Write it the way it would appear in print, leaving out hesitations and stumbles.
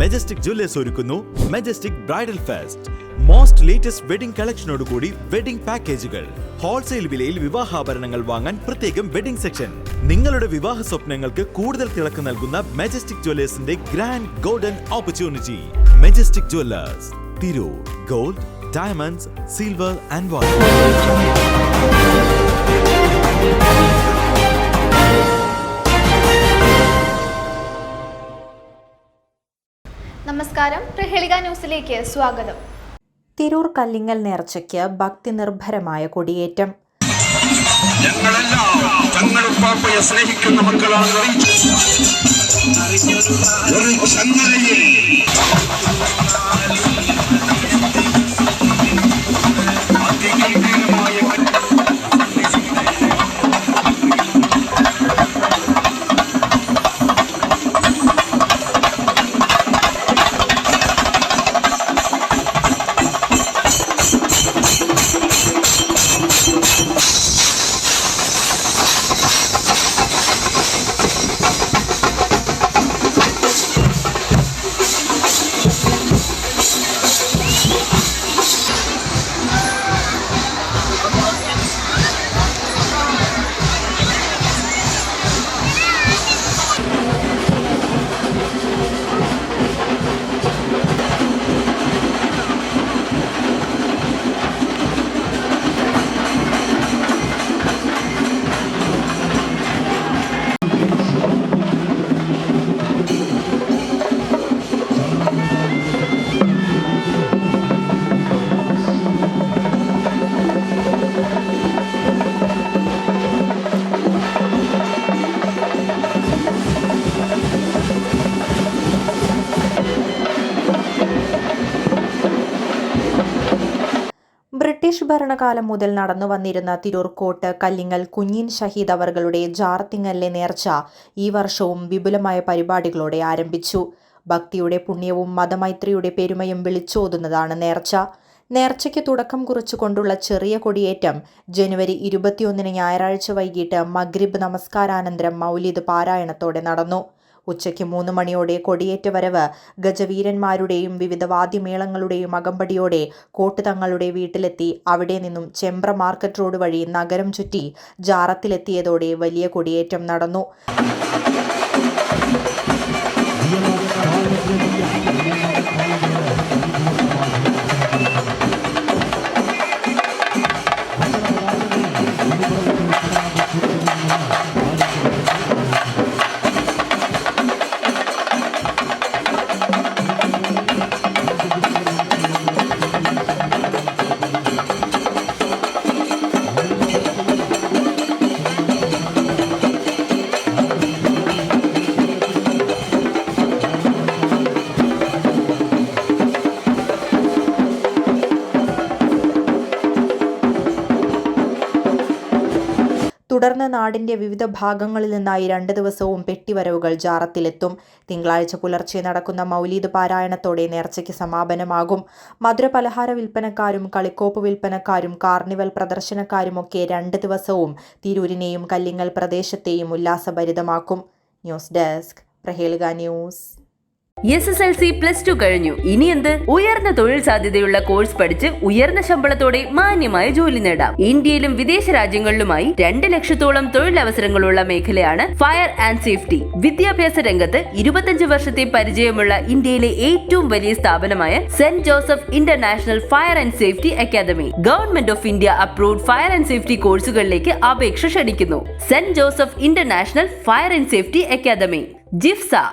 Majestic Jewellers ഒരുക്കുന്നു Majestic bridal fest. Most latest wedding കളക്ഷനോടുകൂടി wedding പാക്കേജുകൾ. ഹോൾസെയിൽ വിലയിൽ വിവാഹാഭരണങ്ങൾ വാങ്ങാൻ പ്രത്യേകം വെഡിംഗ് സെക്ഷൻ. നിങ്ങളുടെ വിവാഹ സ്വപ്നങ്ങൾക്ക് കൂടുതൽ തിളക്കം നൽകുന്ന മെജസ്റ്റിക് ജ്വല്ലേഴ്സിന്റെ grand golden opportunity. Majestic Jewellers, Tirur. Gold, diamonds, silver and water. നമസ്കാരം, പ്രഹേളിക ന്യൂസിലേക്ക് സ്വാഗതം. തിരൂർ കല്ലിങ്ങൽ നേർച്ചയ്ക്ക് ഭക്തി നിർഭരമായ കൊടിയേറ്റം. സ്നേഹിക്കുന്ന മക്കളാണ്. ബ്രിട്ടീഷ് ഭരണകാലം മുതൽ നടന്നു വന്നിരുന്ന തിരൂർ കോട്ട് കല്ലിങ്ങൽ കുഞ്ഞിൻ ഷഹീദ് അവറുകളുടെ ജാറത്തിങ്ങലിലെ നേർച്ച ഈ വർഷവും വിപുലമായ പരിപാടികളോടെ ആരംഭിച്ചു. ഭക്തിയുടെ പുണ്യവും മതമൈത്രിയുടെ പെരുമയും വിളിച്ചോതുന്നതാണ് നേർച്ച. നേർച്ചയ്ക്ക് തുടക്കം കുറിച്ചുകൊണ്ടുള്ള ചെറിയ കൊടിയേറ്റം ജനുവരി 21 ഞായറാഴ്ച വൈകിട്ട് മഗ്രിബ് നമസ്കാരാനന്തരം മൗലിദ് പാരായണത്തോടെ നടന്നു. ഉച്ചയ്ക്ക് 3 മണിയോടെ കൊടിയേറ്റ വരവ് ഗജവീരന്മാരുടെയും വിവിധ വാദ്യമേളങ്ങളുടെയും അകമ്പടിയോടെ കോട്ട് തങ്ങളുടെ വീട്ടിലെത്തി അവിടെ നിന്നും ചെമ്പ്ര മാർക്കറ്റ് റോഡ് വഴി നഗരം ചുറ്റി ജാറത്തിലെത്തിയതോടെ വലിയ കൊടിയേറ്റം നടന്നു. തുടർന്ന് നാടിന്റെ വിവിധ ഭാഗങ്ങളിൽ നിന്നായി 2 ദിവസവും പെട്ടിവരവുകൾ ജാറത്തിലെത്തും. തിങ്കളാഴ്ച പുലർച്ചെ നടക്കുന്ന മൗലീദ് പാരായണത്തോടെ നേർച്ചയ്ക്ക് സമാപനമാകും. മധുരപലഹാര വിൽപ്പനക്കാരും കളിക്കോപ്പ് വിൽപ്പനക്കാരും കാർണിവൽ പ്രദർശനക്കാരുമൊക്കെ 2 ദിവസവും തിരൂരിനെയും കല്ലിങ്ങൽ പ്രദേശത്തെയും ഉല്ലാസഭരിതമാക്കും. News desk, Prahelika news. SSLC +2 കഴിഞ്ഞു. ഇനി എന്ത്? ഉയർന്ന തൊഴിൽ സാധ്യതയുള്ള കോഴ്സ് പഠിച്ച് ഉയർന്ന ശമ്പളത്തോടെ മാന്യമായ ജോലി നേടാം. ഇന്ത്യയിലും വിദേശ രാജ്യങ്ങളിലുമായി 2 ലക്ഷത്തോളം തൊഴിലവസരങ്ങളുള്ള മേഖലയാണ് ഫയർ ആൻഡ് സേഫ്റ്റി. വിദ്യാഭ്യാസ രംഗത്ത് 25 വർഷത്തെ പരിചയമുള്ള ഇന്ത്യയിലെ ഏറ്റവും വലിയ സ്ഥാപനമായ Saint Joseph international fire and safety academy government of India approved fire and safety കോഴ്സുകളിലേക്ക് അപേക്ഷ ക്ഷണിക്കുന്നു. Saint Joseph international fire and safety academy, ജിഫ്സ.